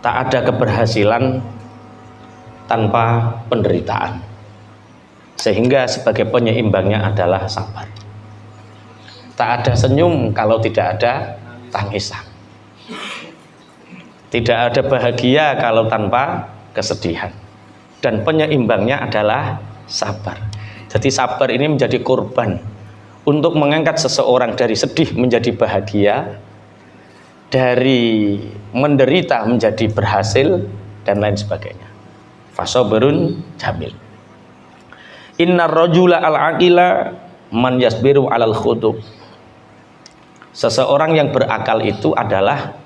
Tak ada keberhasilan tanpa penderitaan. Sehingga sebagai penyeimbangnya adalah sabar. Tak ada senyum kalau tidak ada tangisan. Tidak ada bahagia kalau tanpa kesedihan. Dan penyeimbangnya adalah sabar. Jadi sabar ini menjadi korban untuk mengangkat seseorang dari sedih menjadi bahagia, dari menderita menjadi berhasil, dan lain sebagainya. Fasoberun jamil. Innar rajula al-aqila man yasbiru alal khudub. Seseorang yang berakal itu adalah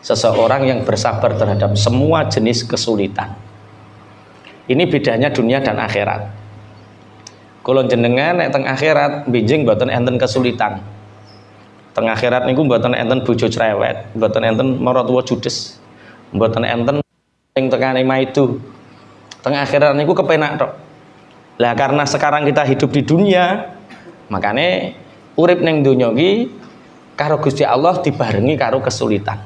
seseorang yang bersabar terhadap semua jenis kesulitan. Ini bedanya dunia dan akhirat. Kalau jenengan nek teng akhirat benjing mboten enten kesulitan. Teng akhirat niku mboten enten bojo cerewet, mboten enten maratuwa judes, mboten enten sing tekane maidu. Teng akhirat niku kepenak tok. Lah karena sekarang kita hidup di dunia, makanya urip ning donya iki karo Gusti Allah dibarengi karo kesulitan.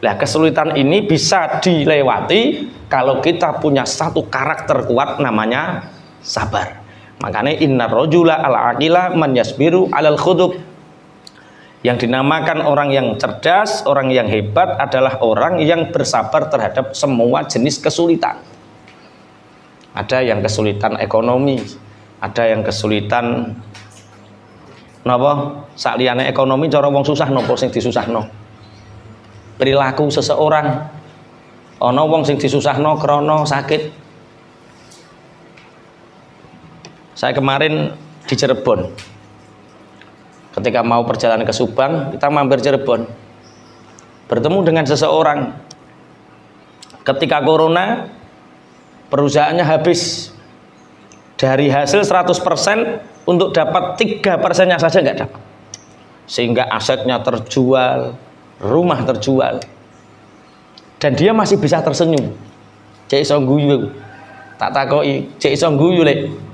Lah kesulitan ini bisa dilewati kalau kita punya satu karakter kuat namanya sabar. Makanya innar rajula al-aqila man yasbiru alal khudub. Yang dinamakan orang yang cerdas, orang yang hebat adalah orang yang bersabar terhadap semua jenis kesulitan. Ada yang kesulitan ekonomi, ada yang kesulitan napa? Sakliyane ekonomi cara wong susah napa sing disusahno? Perilaku seseorang. Ana wong sing disusahno krana sakit. Saya kemarin di Cirebon. Ketika mau perjalanan ke Subang, kita mampir Cirebon. Bertemu dengan seseorang. Ketika corona, perusahaannya habis. Dari hasil 100% untuk dapat 3%-nya saja nggak dapat. Sehingga asetnya terjual, rumah terjual. Dan dia masih bisa tersenyum. Cek iso guyu. Tak takoki, cek iso guyu lek.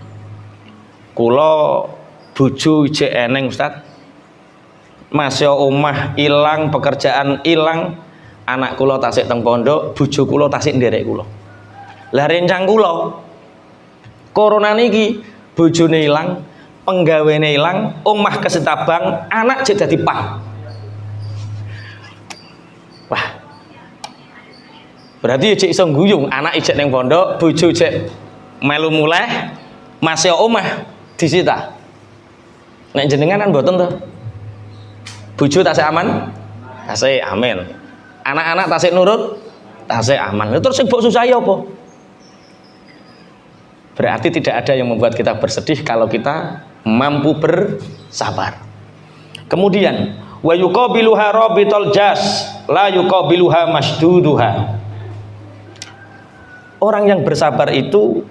Kula bojo ijek eneng Ustaz. Masya omah ilang, pekerjaan ilang, anak kula tasik teng pondok, bojo kula tasik nderek kula. Lah rencang kula corona niki bojone ilang, penggawene ilang, omah kesetabang, anak jek dadi pang. Wah. Berarti jek iso guyung, anak ijek ning pondok, bojo jek melu muleh, masih omah disita. Nek jenengan kan mboten to. Bojo tasik aman? Tasik amin. Anak-anak tasik nurut? Tasik aman. Terus sing mbok susahi apa? Berarti tidak ada yang membuat kita bersedih kalau kita mampu bersabar. Kemudian wa yuqabiluha rabitul jas la yuqabiluha masduduha. Orang yang bersabar itu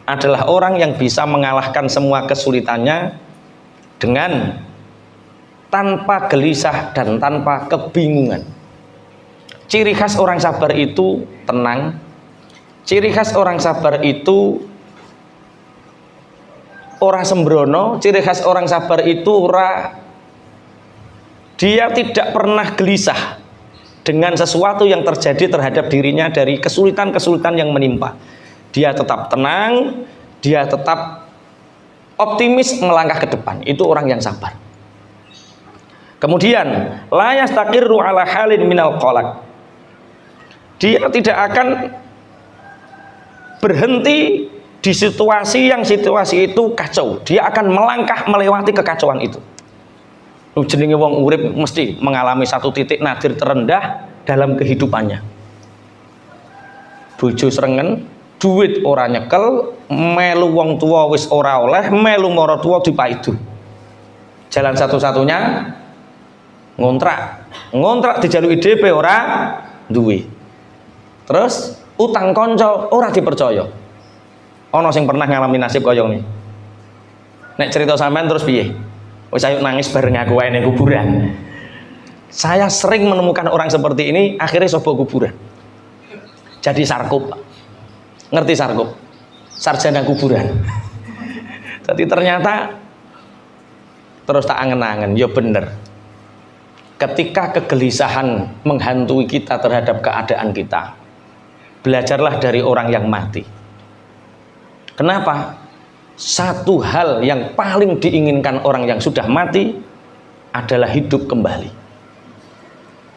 adalah orang yang bisa mengalahkan semua kesulitannya dengan tanpa gelisah dan tanpa kebingungan. Ciri khas orang sabar itu tenang. Ciri khas orang sabar itu ora sembrono. Ciri khas orang sabar itu dia tidak pernah gelisah dengan sesuatu yang terjadi terhadap dirinya dari kesulitan-kesulitan yang menimpa. Dia tetap tenang, dia tetap optimis melangkah ke depan. Itu orang yang sabar. Kemudian la yastaqirru ala halin minal qalaq. Dia tidak akan berhenti di situasi itu kacau. Dia akan melangkah melewati kekacauan itu. Jenenge wong urip mesti mengalami satu titik nadir terendah dalam kehidupannya. Bojo srengen, duit ora nyekel, melu wong tua wis ora oleh, melu mara tua dipaidu. Jalan satu-satunya ngontrak dijaluki DP ora duwe. Terus utang konco ora dipercaya. Ono sing pernah ngalami nasib kaya ngene. Nek cerita sampean terus piye? Wis ayo nangis bareng aku wae ning kuburan. Saya sering menemukan orang seperti ini akhirnya sobo kuburan. Jadi sarkup. Ngerti sarkup? Sarjana kuburan. Jadi ternyata terus tak angen-angen, ya bener. Ketika kegelisahan menghantui kita terhadap keadaan kita, belajarlah dari orang yang mati. Kenapa? Satu hal yang paling diinginkan orang yang sudah mati adalah hidup kembali.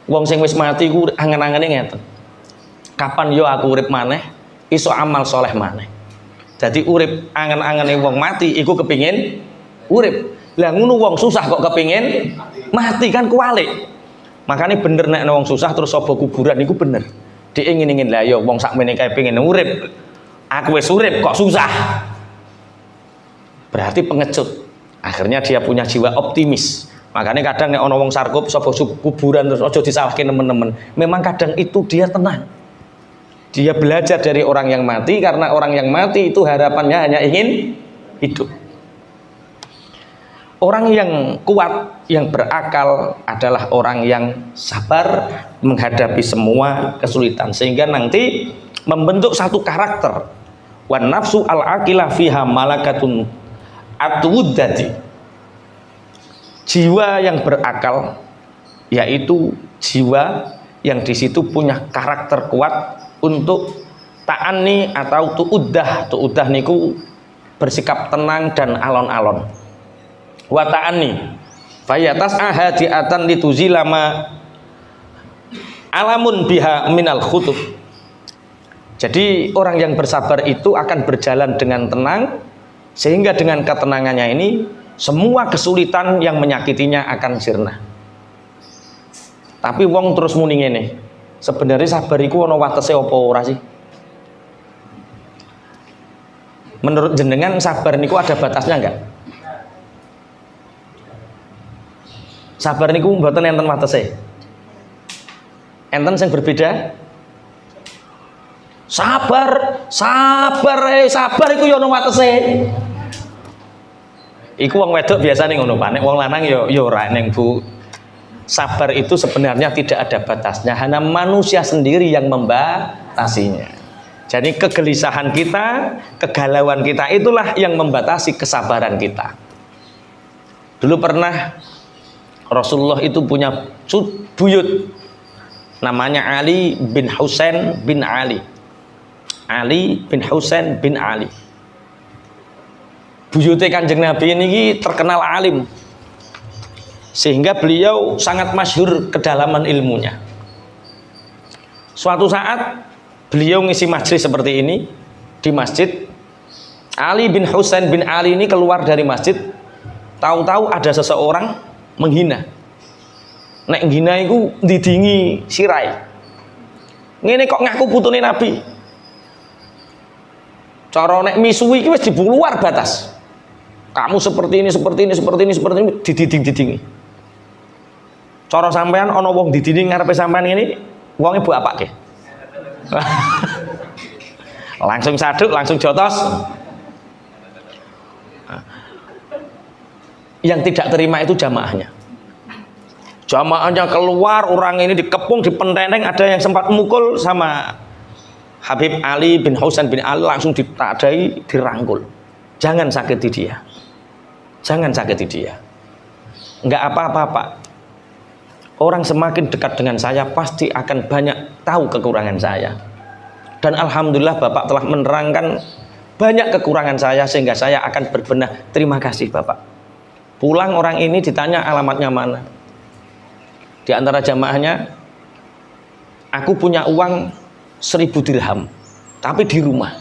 Wong sing wis mati ku angen-angene ngeten. Kapan yo aku urip maneh, iso amal soleh maneh. Jadi urip angen-angene wong mati iku kepingin urip. Lah ngono wong susah kok kepingin mati, kan kualik. Makanya bener nek wong susah terus sapa kuburan iku bener. Diingin-ingin lah yo wong sakmene kae pengin urip. Aku wis urip kok susah. Berarti pengecut. Akhirnya dia punya jiwa optimis. Makanya kadang nek ana wong sarkup sapa kuburan terus aja disalahke teman-teman. Memang kadang itu dia tenang. Dia belajar dari orang yang mati, karena orang yang mati itu harapannya hanya ingin hidup. Orang yang kuat, yang berakal adalah orang yang sabar menghadapi semua kesulitan, sehingga nanti membentuk satu karakter. Wan nafsu al-aqilah fiha malakatun atwuddati. Jiwa yang berakal yaitu jiwa yang di situ punya karakter kuat untuk ta'anni atau tu'uddah niku bersikap tenang dan alon-alon. Wa ta'anni fayatas ahadiatan lituzilama alamun biha minal khutub. Jadi orang yang bersabar itu akan berjalan dengan tenang, sehingga dengan ketenangannya ini semua kesulitan yang menyakitinya akan sirna. Tapi wong terus muni ngene, sebenarnya sabar iku ana watese apa ora sih? Menurut jenengan sabar niku ada batasnya enggak? Sabar niku mboten enten watese. Enten sing berbeda? Sabar iku ya ana watese. Iku wong wedok biasane ngono Pak. Nek wong lanang ya ora ning Bu. Sabar itu sebenarnya tidak ada batasnya, hanya manusia sendiri yang membatasinya. Jadi kegelisahan kita, kegalauan kita itulah yang membatasi kesabaran kita. Dulu pernah Rasulullah itu punya buyut namanya Ali bin Husain bin Ali. Ali bin Husain bin Ali. Buyute Kanjeng Nabi ini terkenal alim, sehingga beliau sangat masyhur kedalaman ilmunya. Suatu saat beliau ngisi majelis seperti ini di masjid. Ali bin Husain bin Ali ini keluar dari masjid, tahu-tahu ada seseorang menghina. Nek menghina itu didingi sirai. Ngene kok ngaku putune Nabi. Cara nek misuwi iki wis diluar batas. Kamu seperti ini dididing. Cara sampean ana wong dididing ngarepe sampean ini, wonge mbok apake? Langsung saduk, langsung jotos. Yang tidak terima itu jamaahnya. Jamaahnya keluar, orang ini dikepung, dipenteng, ada yang sempat mukul sama Habib Ali bin Husain bin Ali, langsung ditadai, dirangkul. Jangan sakiti dia. Jangan sakiti dia. Enggak apa-apa Pak. Orang semakin dekat dengan saya pasti akan banyak tahu kekurangan saya. Dan alhamdulillah Bapak telah menerangkan banyak kekurangan saya, sehingga saya akan berbenah. Terima kasih Bapak. Pulang orang ini ditanya alamatnya mana. Di antara jamaahnya, aku punya uang 1000 dirham, tapi di rumah.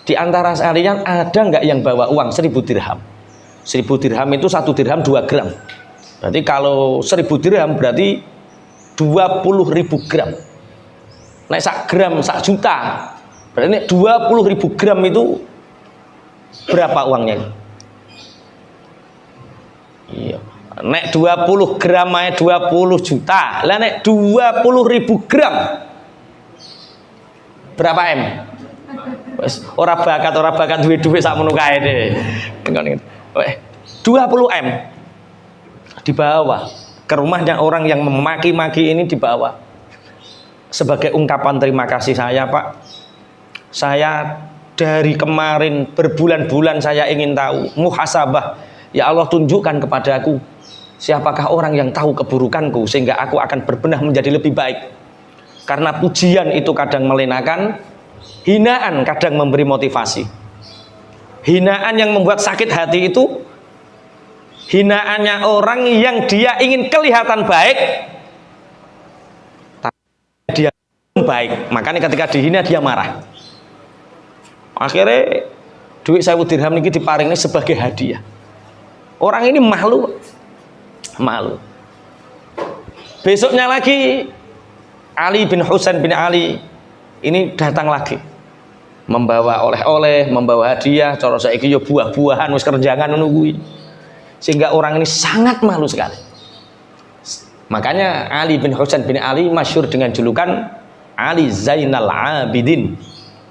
Di antara sekalian ada nggak yang bawa uang 1000 dirham? 1000 dirham itu 1 dirham 2 gram. Berarti kalau 1000 dirham berarti 20.000 gram. Nek sak gram 1 juta. Berarti nek 20.000 gram itu berapa uangnya? Iya. Nek 20 gram aja 20 juta. Lah nek 20.000 gram berapa M? Wes ora bakat duwe-duwe sak mono kae deh. 20 M dibawa ke rumahnya orang yang memaki-maki ini, dibawa sebagai ungkapan terima kasih saya Pak. Saya dari kemarin berbulan-bulan saya ingin tahu muhasabah. Ya Allah, tunjukkan kepadaku siapakah orang yang tahu keburukanku, sehingga aku akan berbenah menjadi lebih baik. Karena pujian itu kadang melenakan, hinaan kadang memberi motivasi. Hinaan yang membuat sakit hati itu hinaannya orang yang dia ingin kelihatan baik, tapi dia baik. Makanya ketika dihina dia marah. Akhirnya duit 1000 dirham ini diparingi sebagai hadiah. Orang ini malu. Besoknya lagi Ali bin Husain bin Ali ini datang lagi, membawa oleh-oleh, membawa hadiah, cara saiki yo buah-buahan wis kerjangan nungguin. Sehingga orang ini sangat malu sekali. Makanya Ali bin Husain bin Ali masyhur dengan julukan Ali Zainal Abidin.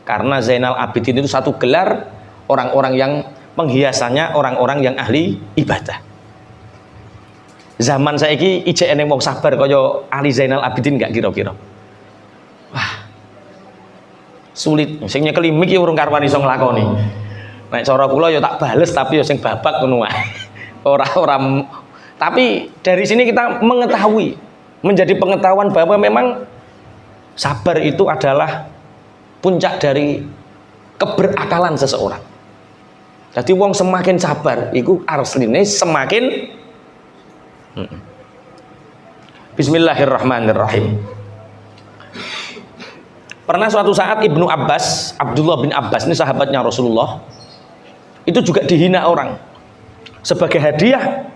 Karena Zainal Abidin itu satu gelar orang-orang yang penghiasannya orang-orang yang ahli ibadah. Zaman saiki ijek eneng wong sabar kaya Ali Zainal Abidin gak kira-kira. Wah. Sulit. Sing nyekeli mik urung karuan iso nglakoni. Nek cara kula ya tak bales tapi ya sing babak ngono wae. Ora-ora. Tapi dari sini kita mengetahui, menjadi pengetahuan bahwa memang sabar itu adalah puncak dari keberakalan seseorang. Jadi wong semakin sabar, itu asline semakin Bismillahirrahmanirrahim. Pernah suatu saat Ibnu Abbas, Abdullah bin Abbas ini sahabatnya Rasulullah, itu juga dihina orang. Sebagai hadiah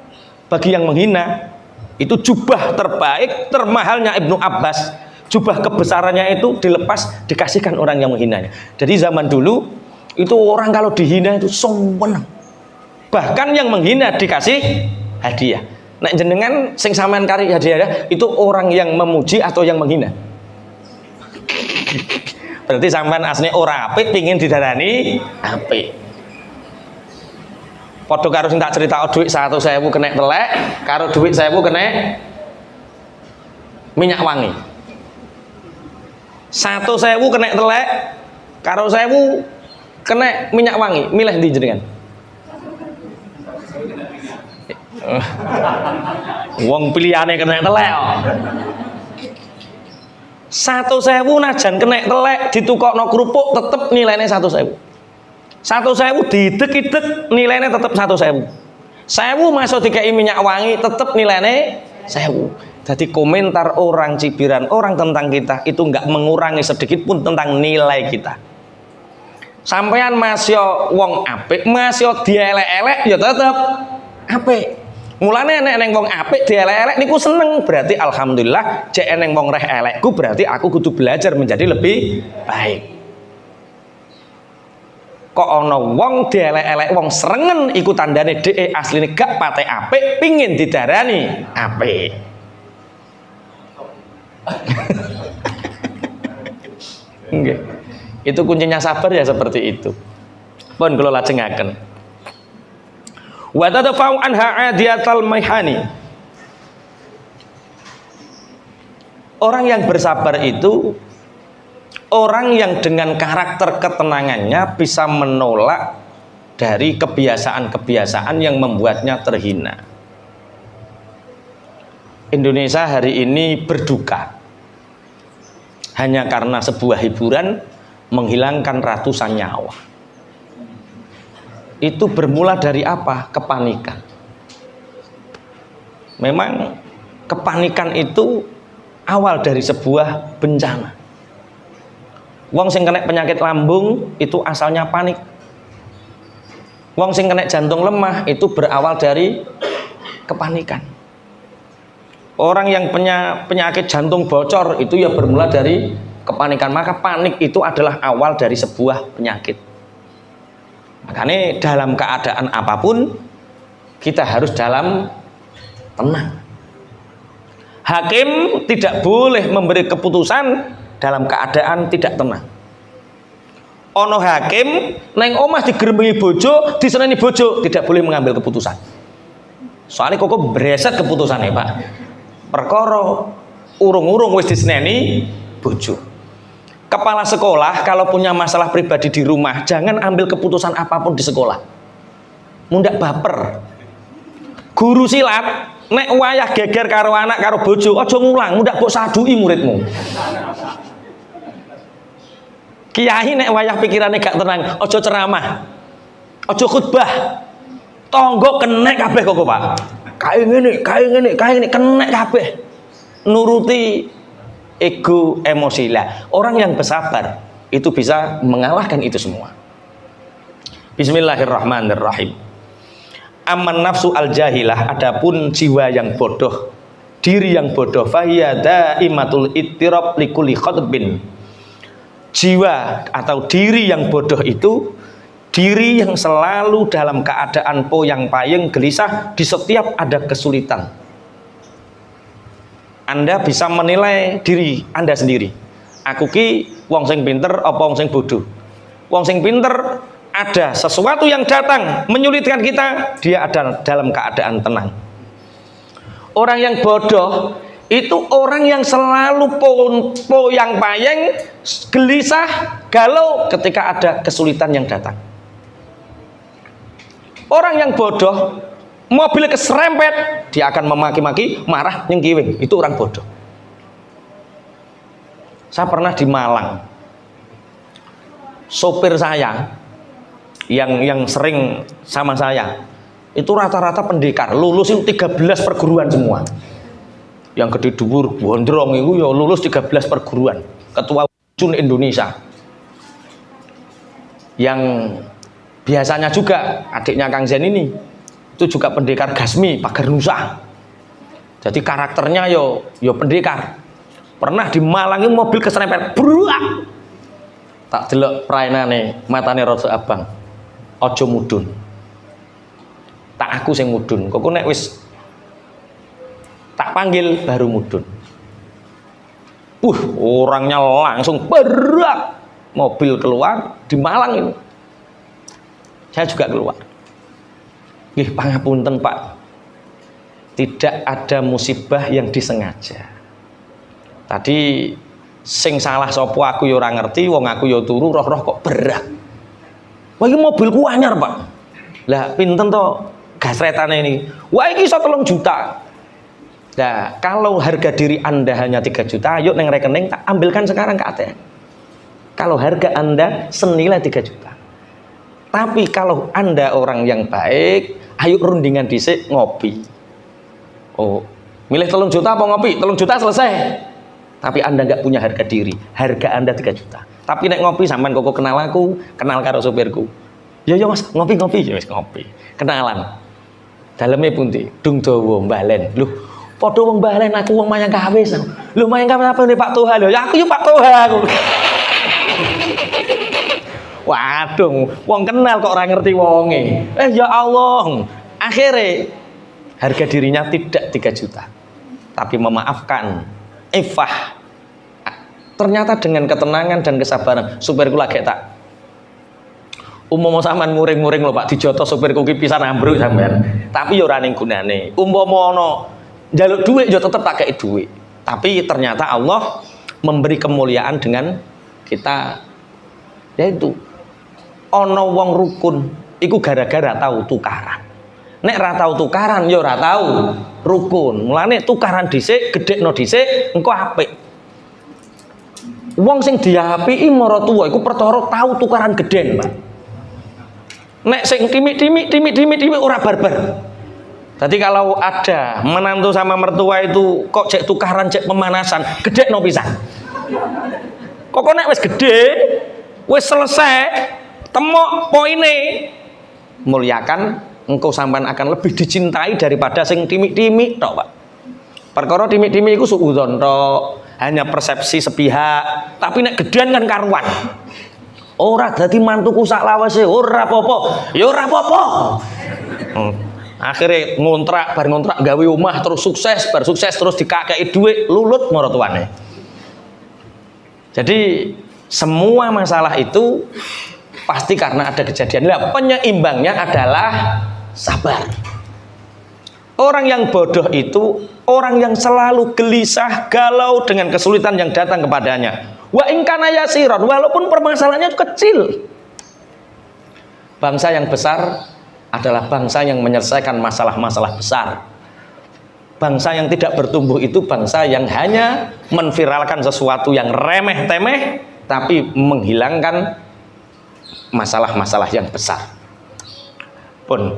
bagi yang menghina, itu jubah terbaik, termahalnya Ibnu Abbas, jubah kebesarannya itu dilepas, dikasihkan orang yang menghinanya. Jadi zaman dulu itu orang kalau dihina itu sombong. Bahkan yang menghina dikasih hadiah. Nek jenengan sing sampean kari hadiah itu orang yang memuji atau yang menghina? Berarti sampean asline ora apik pengin didarani apik. Padha karo sing tak critakno dhuwit 100.000 kena telek, karo dhuwit 1000 kena minyak wangi. 100.000 kena telek, karo 1000 kena minyak wangi. Milih ndi jenengan? Wong pilihane kena telek. 100.000 najan kena telek ditukokno kerupuk tetep nilainya 100.000. 100.000 didek-idek nilainya tetep 100.000. 1000 masuk dikai minyak wangi tetep nilainya 1000. Jadi komentar orang, cibiran orang tentang kita itu enggak mengurangi sedikit pun tentang nilai kita. Sampean masih wong apik, masih dielek-elek ya tetep apik. Mulane nek neng wong apik dielek-elek niku seneng, berarti alhamdulillah cek neng wong reh elekku berarti aku kudu belajar menjadi lebih baik. Kok ono wong dielek-elek wong serengen iku tandane dhek asline gak pate apik pingin didarani apik. Nggih. Itu kuncinya sabar ya seperti itu. Pun kula lajengaken. Wa tadfa'u anha adiyatal maihani. Orang yang bersabar itu orang yang dengan karakter ketenangannya bisa menolak dari kebiasaan-kebiasaan yang membuatnya terhina. Indonesia hari ini berduka hanya karena sebuah hiburan menghilangkan ratusan nyawa. Itu bermula dari apa? Kepanikan. Memang kepanikan itu awal dari sebuah bencana. Wong sing kena penyakit lambung itu asalnya panik. Wong sing kena jantung lemah itu berawal dari kepanikan. Orang yang punya penyakit jantung bocor itu ya bermula dari kepanikan. Maka panik itu adalah awal dari sebuah penyakit. Makanya dalam keadaan apapun kita harus dalam tenang. Hakim tidak boleh memberi keputusan dalam keadaan tidak tenang. Ono hakim neng omah digeremengi bojo, diseneni bojo, tidak boleh mengambil keputusan. Soalnya kok bereset keputusannya Pak. Perkara urung-urung wis diseneni bojo. Kepala sekolah kalau punya masalah pribadi di rumah jangan ambil keputusan apapun di sekolah. Mundak baper. Guru silat nek wayah geger karo anak karo bojo aja ngulang, ndak mbok sadui muridmu. Kiai nek wayah pikirane gak tenang, aja ceramah. Aja khutbah. Tonggo kenek kabeh kok, Pak. Kae ngene kenek kabeh. Nuruti ego emosi lah. Orang yang bersabar itu bisa mengalahkan itu semua. Bismillahirrahmanirrahim. Aman nafsu al jahilah, adapun jiwa yang bodoh, diri yang bodoh, fahiya daimatul ittirab likulli khatbin. Jiwa atau diri yang bodoh itu diri yang selalu dalam keadaan poyang payeng gelisah di setiap ada kesulitan. Anda bisa menilai diri Anda sendiri. Aku ki wong sing pinter apa wong sing bodoh? Wong sing pinter, ada sesuatu yang datang menyulitkan kita, dia ada dalam keadaan tenang. Orang yang bodoh itu orang yang selalu poyang payeng, gelisah, galau ketika ada kesulitan yang datang. Orang yang bodoh, mobil keserempet, dia akan memaki-maki, marah, nyengkiwing. Itu orang bodoh. Saya pernah di Malang, sopir saya yang sering sama saya itu rata-rata pendekar, lulus itu 13 perguruan semua. Yang gede dhuwur gondrong itu ya lulus 13 perguruan, ketua Ujun Indonesia. Yang biasanya juga adiknya Kang Zen ini itu juga pendekar Gasmi Pagar Nusa. Jadi karakternya yo pendekar. Pernah di Malang itu mobil keserempet, bruak. Tak delok praenane, matane rada abang. Ojo mudun. Tak aku sing mudun. Kok nek wis tak panggil baru mudun. Orangnya langsung berak, mobil keluar di Malang ini. Saya juga keluar. Pangapunten Pak, tidak ada musibah yang disengaja. Tadi sing salah sopo aku yo ora ngerti, wong aku yo turu roh-roh kok berak. Wah iki mobilku anyar Pak. Lah pinten to gasretane ini? Wah iki iso 3 juta. Nah, kalau harga diri Anda hanya 3 juta, ayo neng rekening tak ambilkan sekarang ke ATM. Kalau harga Anda senilai 3 juta. Tapi kalau Anda orang yang baik, ayo rundingan dhisik ngopi. Oh, milih 3 juta apa ngopi? 3 juta selesai. Tapi Anda nggak punya harga diri. Harga Anda 3 juta. Tapi nek ngopi sampean kok kenal aku, kenal karo sopirku. Ya Mas, ngopi-ngopi ya wis ngopi. Kenalan. Daleme pundi? Dung dawa mbalen. Loh, padha wong mbalen aku wong mayang kawis. Lho mayang kawis apa nih Pak Toha lho? Ya aku yo Pak Toha aku. Waduh, wong kenal kok ora ngerti wonge. Ya Allah. Akhirnya harga dirinya tidak 3 juta. Tapi memaafkan. Ifah. Ternyata dengan ketenangan dan kesabaran, supirku lagi tak umpama sampean muring-muring lho Pak, dijoto supirku ki pisan ambruk sampean. Tapi yo ora ning gunane. Umpama ana njaluk dhuwit yo tetep tak kei dhuwit. Tapi ternyata Allah memberi kemuliaan dengan kita, yaitu ana wong rukun iku gara-gara tahu tukaran. Nek ra tau tukaran ya ora tau rukun. Mulane tukaran dhisik, gedhekno dhisik, engko apik. Wong sing diapiki maratuwa iku perkara tau tukaran gedhen, Pak. Nek sing timik-timik ora barbar. Jadi kalau ada menantu sama mertua itu kok cek tukaran, cek pemanasan, gedhekno pisan. Kok nek wis gedhe, wis selesai, temok poine, muliakan, engkau sampean akan lebih dicintai daripada sing timik-timik tok, Pak. Perkara timik-timik iku suudzon tok, hanya persepsi sepihak, tapi nek gedean kan karuan. Ora dadi mantuku sak lawase, ora apa-apa. Ya ora apa-apa. Akhirnya ngontrak, bar ngontrak gawe omah terus sukses, bar sukses terus dikakei dhuwit, lulut maratuwane. Jadi semua masalah itu pasti karena ada kejadian. Lah penyeimbangnya adalah sabar. Orang yang bodoh itu orang yang selalu gelisah, galau dengan kesulitan yang datang kepadanya. Wa in kana yasiran, walaupun permasalahannya kecil. Bangsa yang besar adalah bangsa yang menyelesaikan masalah-masalah besar. Bangsa yang tidak bertumbuh itu bangsa yang hanya menviralkan sesuatu yang remeh-temeh tapi menghilangkan masalah-masalah yang besar. Pun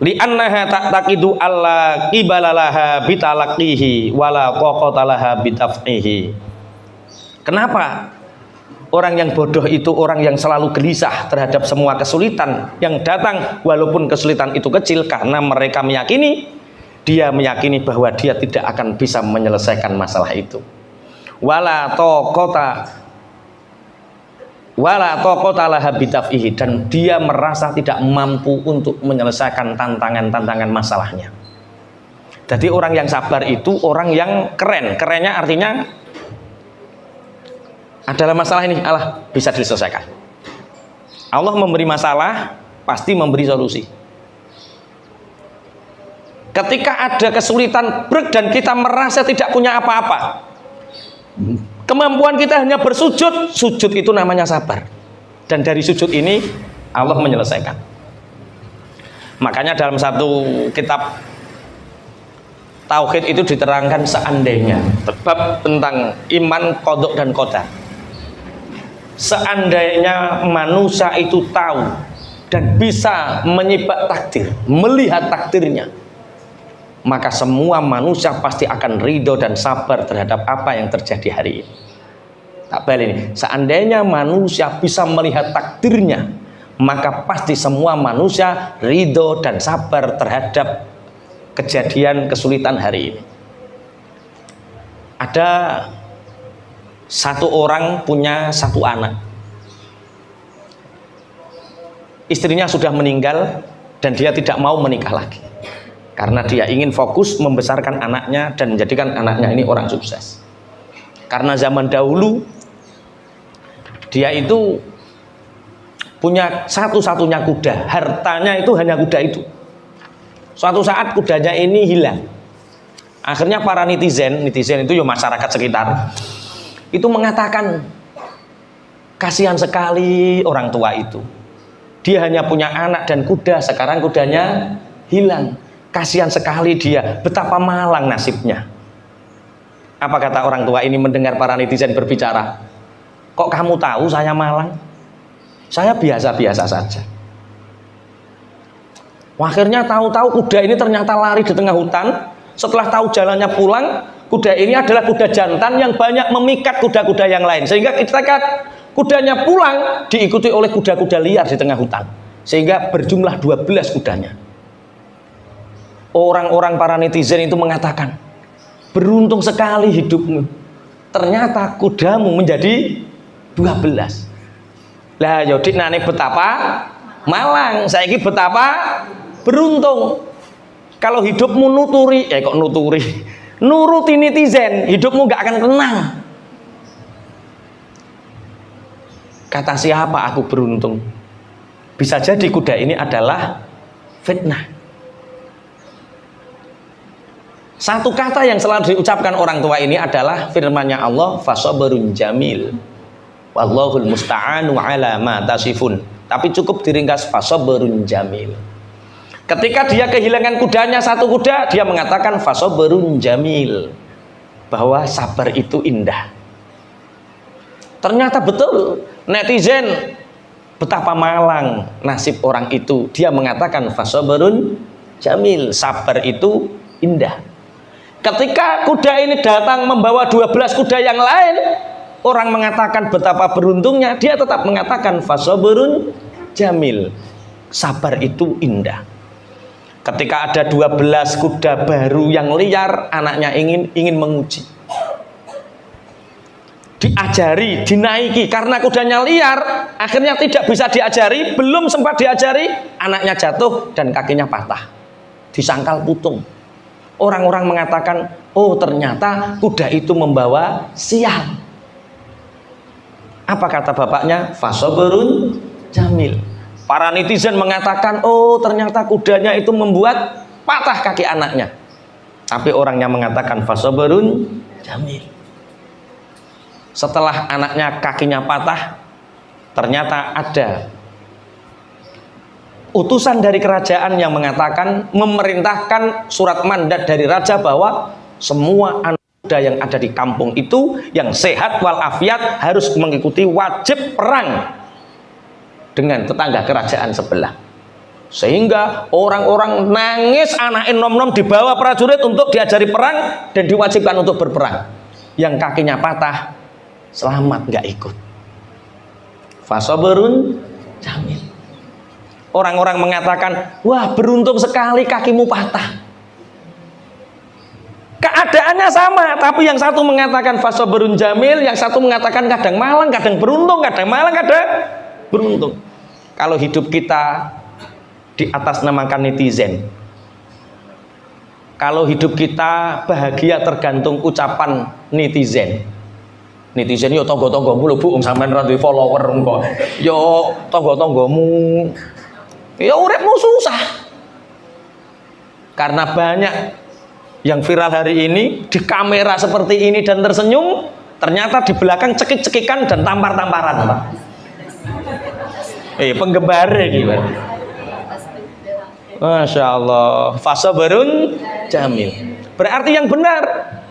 li'annaha ta'taqidu alla qibalalaha bitalaqihi wala qaqatalaha bitaf'ihi. Kenapa orang yang bodoh itu orang yang selalu gelisah terhadap semua kesulitan yang datang, walaupun kesulitan itu kecil, karena mereka meyakini bahwa dia tidak akan bisa menyelesaikan masalah itu. Wala taqata laha bitaf'ihi, dan dia merasa tidak mampu untuk menyelesaikan tantangan-tantangan masalahnya. Jadi orang yang sabar itu orang yang keren. Kerennya artinya adalah masalah ini Allah bisa diselesaikan. Allah memberi masalah, pasti memberi solusi. Ketika ada kesulitan dan kita merasa tidak punya apa-apa, kemampuan kita hanya bersujud, sujud itu namanya sabar. Dan dari sujud ini Allah menyelesaikan. Makanya dalam satu kitab tauhid itu diterangkan seandainya bab tentang iman, qadha dan qadar. Seandainya manusia itu tahu dan bisa menyibak takdir, melihat takdirnya, maka semua manusia pasti akan ridho dan sabar terhadap apa yang terjadi hari ini. Tak balik ini, seandainya manusia bisa melihat takdirnya, maka pasti semua manusia ridho dan sabar terhadap kejadian kesulitan hari ini. Ada satu orang punya satu anak, istrinya sudah meninggal dan dia tidak mau menikah lagi karena dia ingin fokus membesarkan anaknya dan menjadikan anaknya ini orang sukses. Karena zaman dahulu dia itu punya satu-satunya kuda, hartanya itu hanya kuda itu. Suatu saat kudanya ini hilang. Akhirnya para netizen itu ya masyarakat sekitar, itu mengatakan, kasihan sekali orang tua itu. Dia hanya punya anak dan kuda, sekarang kudanya hilang. Kasihan sekali dia, betapa malang nasibnya. Apa kata orang tua ini mendengar para netizen berbicara? Kok kamu tahu saya malang? Saya biasa-biasa saja. Akhirnya tahu-tahu kuda ini ternyata lari di tengah hutan. Setelah tahu jalannya pulang, kuda ini adalah kuda jantan yang banyak memikat kuda-kuda yang lain. Sehingga ketika kudanya pulang, diikuti oleh kuda-kuda liar di tengah hutan. Sehingga berjumlah 12 kudanya. Orang-orang para netizen itu mengatakan, beruntung sekali hidupmu. Ternyata kudamu menjadi 12. Lah yaudik nane betapa malang, saiki betapa beruntung. Kalau hidupmu nuruti netizen, hidupmu gak akan tenang. Kata siapa aku beruntung? Bisa jadi kuda ini adalah fitnah. Satu kata yang selalu diucapkan orang tua ini adalah firman-Nya Allah, fasabrun jamil wallahul musta'anu ala ma tasifun. Tapi cukup diringkas fasabrun jamil. Ketika dia kehilangan kudanya satu kuda, dia mengatakan fasabrun jamil, bahwa sabar itu indah. Ternyata betul, netizen betapa malang nasib orang itu. Dia mengatakan fasabrun jamil, sabar itu indah. Ketika kuda ini datang membawa 12 kuda yang lain, orang mengatakan betapa beruntungnya, dia tetap mengatakan fasabrun jamil, sabar itu indah. Ketika ada 12 kuda baru yang liar, anaknya ingin menguji. Diajari, dinaiki, karena kudanya liar, akhirnya tidak bisa diajari, belum sempat diajari, anaknya jatuh dan kakinya patah, disangkal putung. Orang-orang mengatakan, oh ternyata kuda itu membawa sial. Apa kata bapaknya? Fasabrun jamil. Para netizen mengatakan, oh ternyata kudanya itu membuat patah kaki anaknya. Tapi orangnya mengatakan fasabrun jamil. Setelah anaknya kakinya patah, ternyata ada utusan dari kerajaan yang mengatakan, memerintahkan surat mandat dari raja bahwa semua anak muda yang ada di kampung itu yang sehat walafiat harus mengikuti wajib perang dengan tetangga kerajaan sebelah. Sehingga orang-orang nangis, anak nom-nom dibawa prajurit untuk diajari perang dan diwajibkan untuk berperang. Yang kakinya patah selamat nggak ikut. Fasabrun jamil. Orang-orang mengatakan, wah beruntung sekali kakimu patah. Keadaannya sama, tapi yang satu mengatakan fasabrun jamil, yang satu mengatakan kadang malang, kadang beruntung, kadang malang, kadang beruntung. Kalau hidup kita di atas namakan netizen, kalau hidup kita bahagia tergantung ucapan netizen. Netizen yo tonggo-tonggomu lho Bu, sampean ra duwe follower engko. Yo tonggo-tonggomu. Ya uripmu susah. Karena banyak yang viral hari ini di kamera seperti ini dan tersenyum, ternyata di belakang cekik-cekikan dan tampar-tamparan, Pak. Penggembara gitu. Masya Allah. Fasabrun jamil. Berarti yang benar,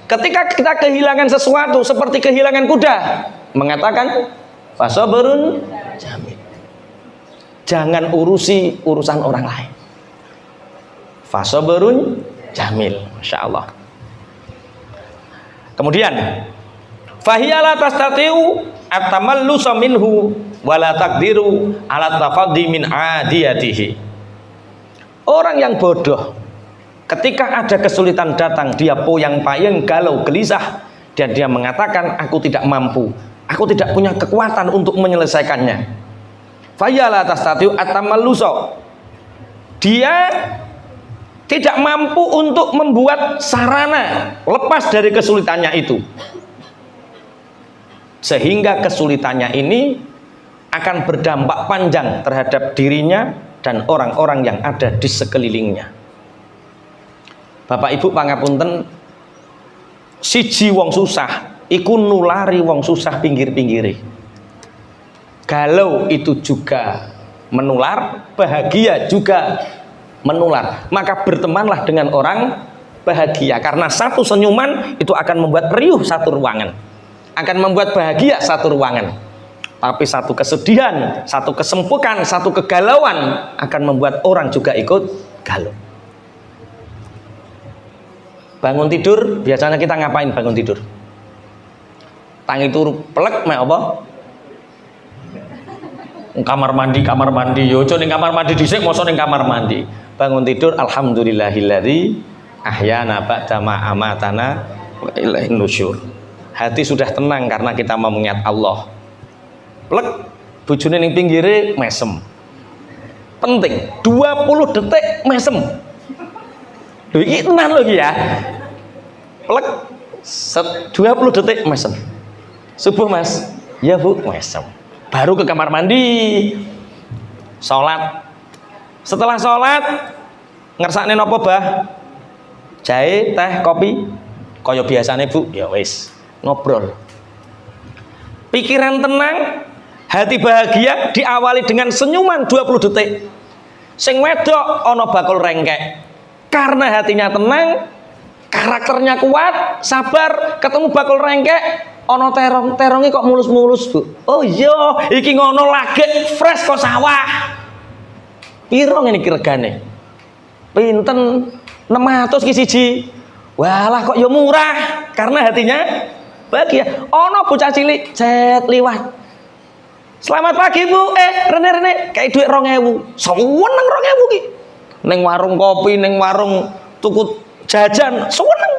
ketika kita kehilangan sesuatu seperti kehilangan kuda, mengatakan fasabrun jamil. Jangan urusi urusan orang lain. Fasabrun jamil. Masya Allah. Kemudian fahiyala tastatiu at-tamallusa minhu wala taqdiru ala tafaddi min adiyatihi. Orang yang bodoh ketika ada kesulitan datang, dia poyang-payeng, galau, gelisah, dan dia mengatakan aku tidak mampu, aku tidak punya kekuatan untuk menyelesaikannya. Fayala tastatiu at-tamallusa. Dia tidak mampu untuk membuat sarana lepas dari kesulitannya itu. Sehingga kesulitannya ini akan berdampak panjang terhadap dirinya dan orang-orang yang ada di sekelilingnya. Bapak Ibu pangapunten, siji wong susah iku nulari wong susah pinggir-pinggire. Galau itu juga menular, bahagia juga menular. Maka bertemanlah dengan orang bahagia, karena satu senyuman itu akan membuat riuh satu ruangan, akan membuat bahagia satu ruangan. Tapi satu kesedihan, satu kesempukan, satu kegalauan akan membuat orang juga ikut galau. Bangun tidur, biasanya kita ngapain bangun tidur? Tangi turu pelek mek apa? Kamar mandi, yo ning kamar mandi dhisik, mosok ning kamar mandi. Bangun tidur, alhamdulillahilladzi ahyana ba'da ma amatana wa ilaihin nusyur. Hati sudah tenang karena kita mau mengingat Allah. Plek, bojone ning pinggire mesem. Penting, 20 detik mesem. Lho iki tenan lho iki ya. Plek, 20 detik mesem. Subuh Mas. Ya Bu, mesem. Baru ke kamar mandi. Salat. Setelah salat ngersakne napa, Bah? Jahe, teh, kopi. Kaya biasane Bu, ya wis, ngobrol. Pikiran tenang, hati bahagia diawali dengan senyuman 20 detik. Sing wedok ana bakul rengkek. Karena hatinya tenang, karakternya kuat, sabar, ketemu bakul rengkek, ana terong-teronge kok mulus-mulus, Bu. Oh iya, iki ngono lagi fresh kok sawah. Piro ngene iki regane? Pinten? 600 ki siji. Walah kok ya murah, karena hatinya bahagia. Ana bocah cilik cet liwat. Selamat pagi Bu, Rene, kayak duit 2.000. Seneng 2.000 ki. Neng warung kopi, neng warung tuku jajan, seneng.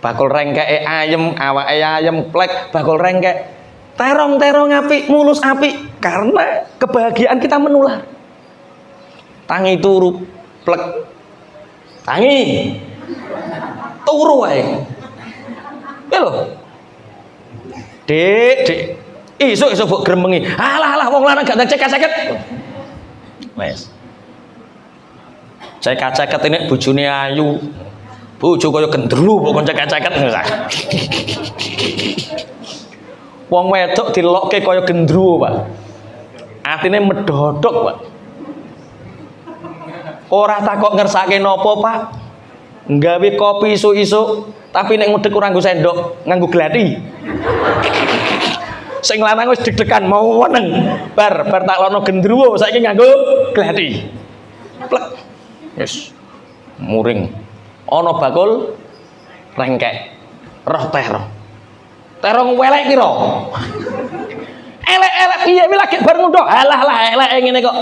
Bakul rengkeke ayem, awake ayem, plek, bakul rengkek. Terong-terong apik, mulus apik, karena kebahagiaan kita menular. Tangi turu, plek. Tangi. Turu wae. Ya lho. Dik. Isuk mbok gremengi. Alah wong lanang gak ceket-ceket. Wes. Ceket-ceket ini bojone ayu. Bojo kaya gendru kok ceket-ceket. Wong wedok dilokke kaya gendru, Pak. Atine medhodok, Pak. Ora takok ngersake nopo, Pak. Nggawe kopi isuk-isuk, tapi nek ngudek ora nggo sendok, nganggo glati. Sing lanang wis deg-degan mau weneng. Bar tak lono gendruwo, saiki nganggo glati. Plek. Wis muring. Ana bakul rengkek. Roh teh roh. Terong welek piro? Elek-elek piye iki lagi bar ngunduk. Alah lah elek ngene kok.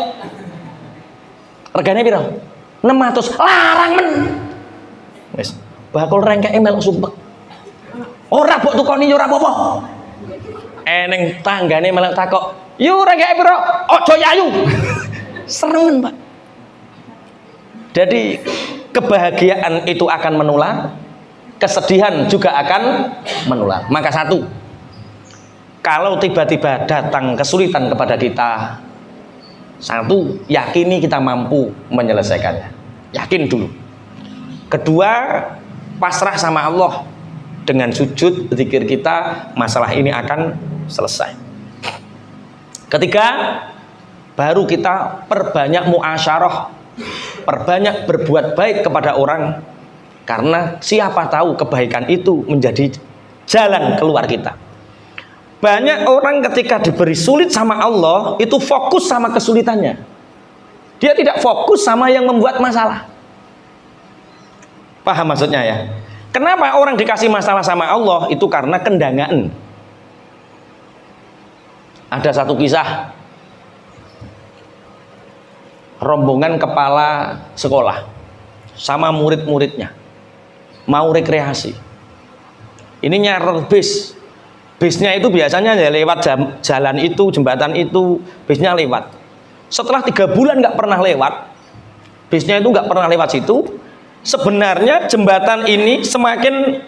Regane piro? 600. Larang men. Wis, bakul rengkeke melok sumpek. Ora mbok tukoni yo ora apa-apa. Eneng tanggane melok takok, "Yu rengkeke piro?" "Aja yayu." Seremen, Pak. Jadi kebahagiaan itu akan menular, kesedihan juga akan menular. Maka satu, kalau tiba-tiba datang kesulitan kepada kita, satu, yakini kita mampu menyelesaikannya. Yakin dulu. Kedua, pasrah sama Allah. Dengan sujud, zikir kita, masalah ini akan selesai. Ketiga, baru kita perbanyak muasyarah, perbanyak berbuat baik kepada orang, karena siapa tahu kebaikan itu menjadi jalan keluar kita. Banyak orang ketika diberi sulit sama Allah, itu fokus sama kesulitannya. Dia tidak fokus sama yang membuat masalah. Paham maksudnya ya? Kenapa orang dikasih masalah sama Allah? Itu karena kendangaan. Ada satu kisah rombongan kepala sekolah sama murid-muridnya mau rekreasi. Ini nyarter bis. Bisnya itu biasanya ya lewat jalan itu, jembatan itu, bisnya lewat. Setelah 3 bulan nggak pernah lewat, bisnya itu nggak pernah lewat situ. Sebenarnya jembatan ini semakin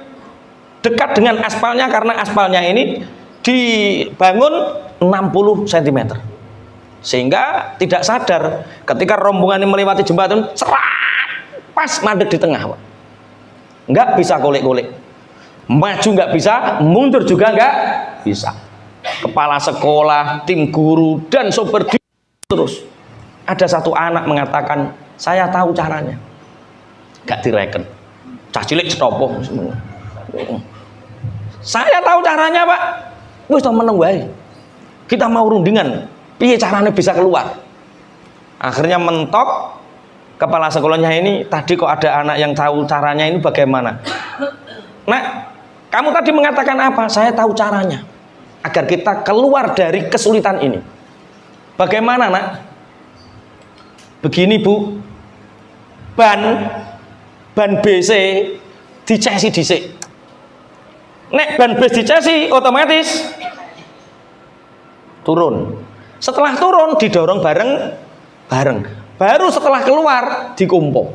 dekat dengan aspalnya karena aspalnya ini dibangun 60 cm. Sehingga tidak sadar ketika rombongan ini melewati jembatan, cerat, pas mandek di tengah, Pak. Nggak bisa golek-golek. Maju nggak bisa, mundur juga nggak bisa. Kepala sekolah, tim guru, dan sopir terus. Ada satu anak mengatakan, saya tahu caranya. Gak direken. Cah cilik setopo. Saya tahu caranya, Pak. Wis to meneng wae. Kita mau rundingan. Piye caranya bisa keluar? Akhirnya mentok kepala sekolahnya ini, tadi kok ada anak yang tahu caranya, ini bagaimana? Nah, kamu tadi mengatakan apa? Saya tahu caranya. Agar kita keluar dari kesulitan ini. Bagaimana, Nak? Begini, Bu. Ban BC dicesi dhisik. Nek ban BC dicesi otomatis turun. Setelah turun didorong bareng. Baru setelah keluar dikumpul.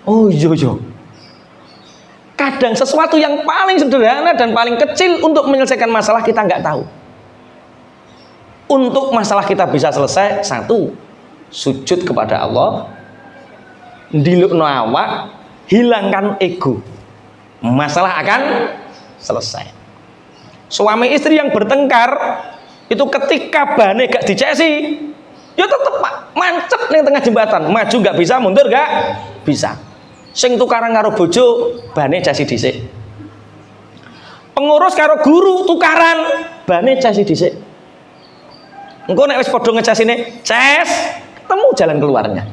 Oh iya. Kadang sesuatu yang paling sederhana dan paling kecil untuk menyelesaikan masalah kita nggak tahu. Untuk masalah kita bisa selesai, satu, sujud kepada Allah. Dilukno awak, hilangkan ego, masalah akan selesai. Suami istri yang bertengkar itu ketika bane gak dicesi, ya tetep mancep ning tengah jembatan, maju gak bisa, mundur gak bisa. Sing tukaran karo bojo, bane cesi dhisik. Pengurus karo guru tukaran, bane cesi dhisik. Engko nek wis padha ngecesine, ces, ketemu jalan keluarnya.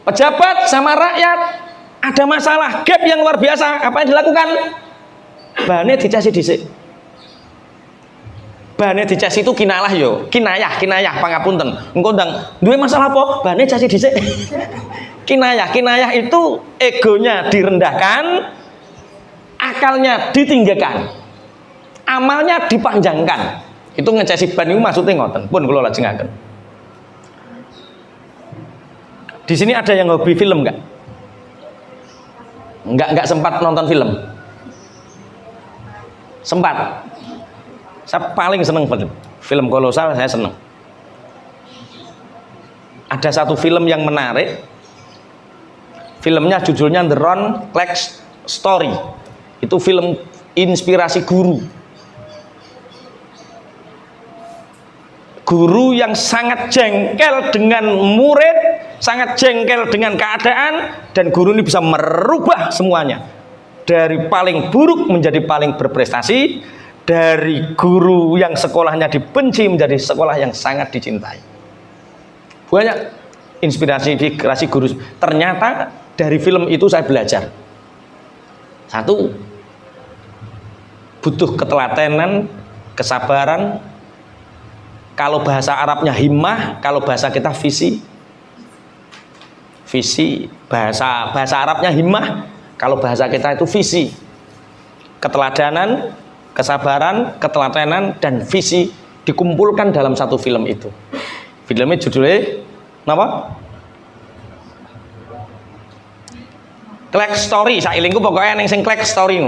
Pejabat sama rakyat ada masalah, gap yang luar biasa, apa yang dilakukan? Bane dicesi dhisik. Bane dicesi itu kinayah yo, kinayah, pangapunten. Engko ndang duwe masalah apa? Bane cesi dhisik. Kinayah itu egonya direndahkan, akalnya ditinggikan, amalnya dipanjangkan. Itu ngecesi ban itu maksudnya ngoten. Pun kula lajengaken. Di sini ada yang hobi film nggak? Nggak sempat nonton film. Sempat. Saya paling seneng film kolosal, saya seneng. Ada satu film yang menarik. Filmnya judulnya The Ron Clex Story. Itu film inspirasi guru. Guru yang sangat jengkel dengan murid sangat jengkel dengan keadaan, dan guru ini bisa merubah semuanya. Dari paling buruk menjadi paling berprestasi, dari guru yang sekolahnya dibenci menjadi sekolah yang sangat dicintai. Banyak inspirasi guru. Ternyata dari film itu saya belajar. Satu, butuh ketelatenan, kesabaran. Kalau bahasa Arabnya himmah, kalau bahasa kita visi. Bahasa Arabnya himmah, kalau bahasa kita itu visi. Keteladanan, kesabaran, ketelatenan, dan visi dikumpulkan dalam satu film itu. Filmnya judulnya apa? Clerk Story. Sailingku pokoknya yang sing Clerk Story.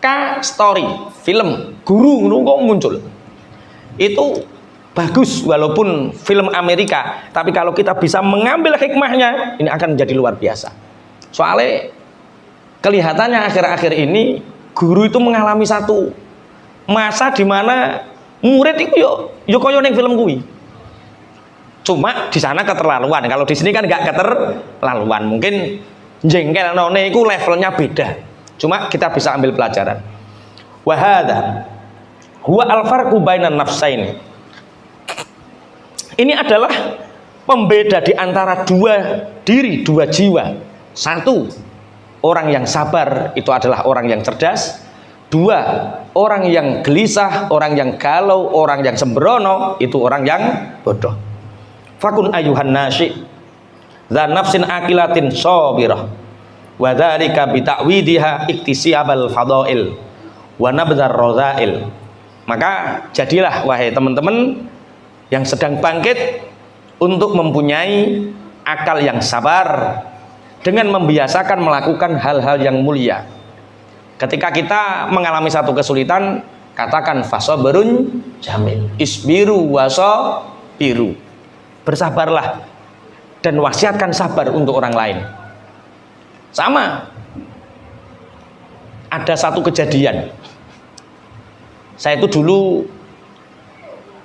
CLARK Story, film guru kok muncul. Itu bagus walaupun film Amerika, tapi kalau kita bisa mengambil hikmahnya, ini akan menjadi luar biasa. Soalnya kelihatannya akhir-akhir ini guru itu mengalami satu masa di mana murid itu yo koyo ning film kuwi. Cuma di sana keterlaluan. Kalau di sini kan nggak keterlaluan. Mungkin jengkel none itu levelnya beda. Cuma kita bisa ambil pelajaran. Wa hadza huwa al-farqu bainan nafsaini. Ini adalah pembeda di antara dua diri, dua jiwa. Satu, orang yang sabar itu adalah orang yang cerdas. Dua, orang yang gelisah, orang yang galau, orang yang sembrono itu orang yang bodoh. Fakun ayuhan nasi dza nafsin aqilatin sabirah. Wa dzalika bi ta'widiha iktisabal fadail wa nabdhar radha'il. Maka jadilah wahai teman-teman yang sedang bangkit untuk mempunyai akal yang sabar dengan membiasakan melakukan hal-hal yang mulia. Ketika kita mengalami satu kesulitan, katakan fasabrun jamil, isbiru wasabiru. Bersabarlah dan wasiatkan sabar untuk orang lain. Sama, ada satu kejadian. Saya itu dulu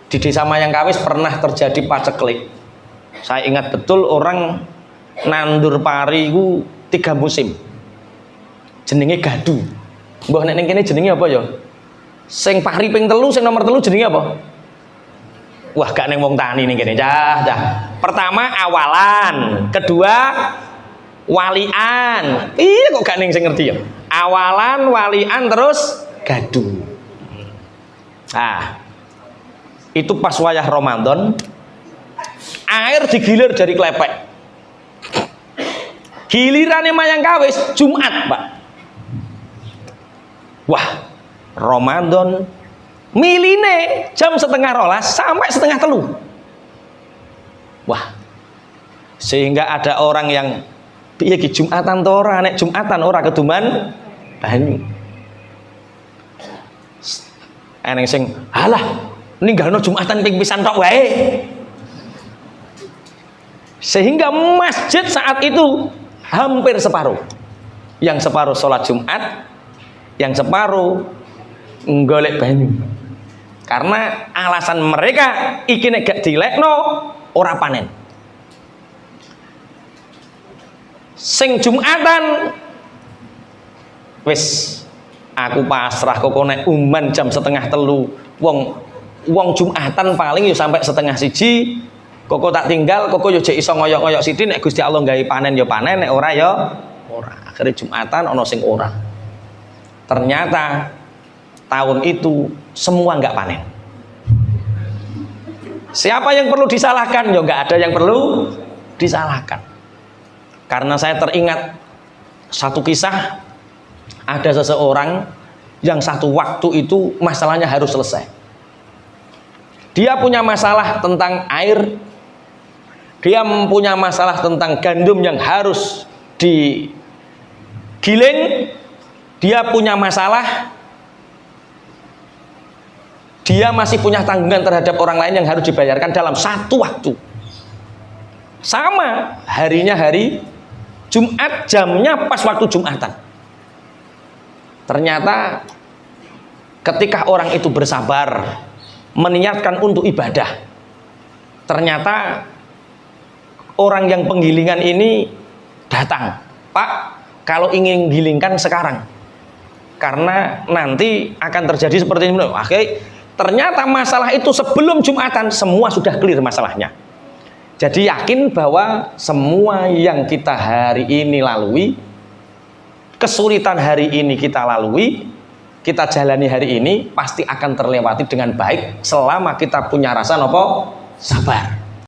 di desa Mayangkawis pernah terjadi paceklik. Saya ingat betul orang nandur pari itu 3 musim. Jenenge gadu. Mbah nek ning kene jenenge apa ya? Sing pari ping 3, sing nomor 3 jenenge apa? Wah, gak neng wong tani ning kene. Dah. Pertama awalan, kedua walian. Iya kok gak neng sing ngerti ya? Awalan, walian, terus gadu. Nah, itu pas wayah Ramadan, air digilir dari klepek. Gilirannya Mayangkawis Jumat, Pak. Wah, Ramadan miline jam 12:30 sampai 12:30. Wah, sehingga ada orang yang piye ki Jumatan to ora, nek Jumatan ora keduman banyu. Eneng sing halah ninggalno Jumatan ping pisan tok wae. Sehingga masjid saat itu hampir separuh. Yang separuh sholat Jumat, yang separuh golek banyu. Karena alasan mereka iki nek gak dilekno ora panen. Sing Jumatan wis aku pasrah kok nek umban jam 2:30 wong Jumatan paling yo sampai 1:30 kok tak tinggal kok yo jek iso ngoyok-ngoyok sithik nek Gusti Allah gawe panen yo panen nek ora yo ora. Akhire Jumatan ana sing ora. Ternyata tahun itu semua nggak panen. Siapa yang perlu disalahkan? Ya nggak ada yang perlu disalahkan. Karena saya teringat satu kisah, ada seseorang yang satu waktu itu masalahnya harus selesai. Dia punya masalah tentang air, dia punya masalah tentang gandum yang harus digiling, dia punya masalah, dia masih punya tanggungan terhadap orang lain yang harus dibayarkan dalam satu waktu. Sama, harinya hari Jumat, jamnya pas waktu Jumatan. Ternyata ketika orang itu bersabar, meniatkan untuk ibadah, ternyata orang yang penggilingan ini datang, Pak, kalau ingin gilingkan sekarang, karena nanti akan terjadi seperti ini. Oke, ternyata masalah itu sebelum Jumatan semua sudah clear masalahnya. Jadi yakin bahwa semua yang kita hari ini lalui, kesulitan hari ini kita lalui, kita jalani hari ini pasti akan terlewati dengan baik selama kita punya rasa nopo sabar.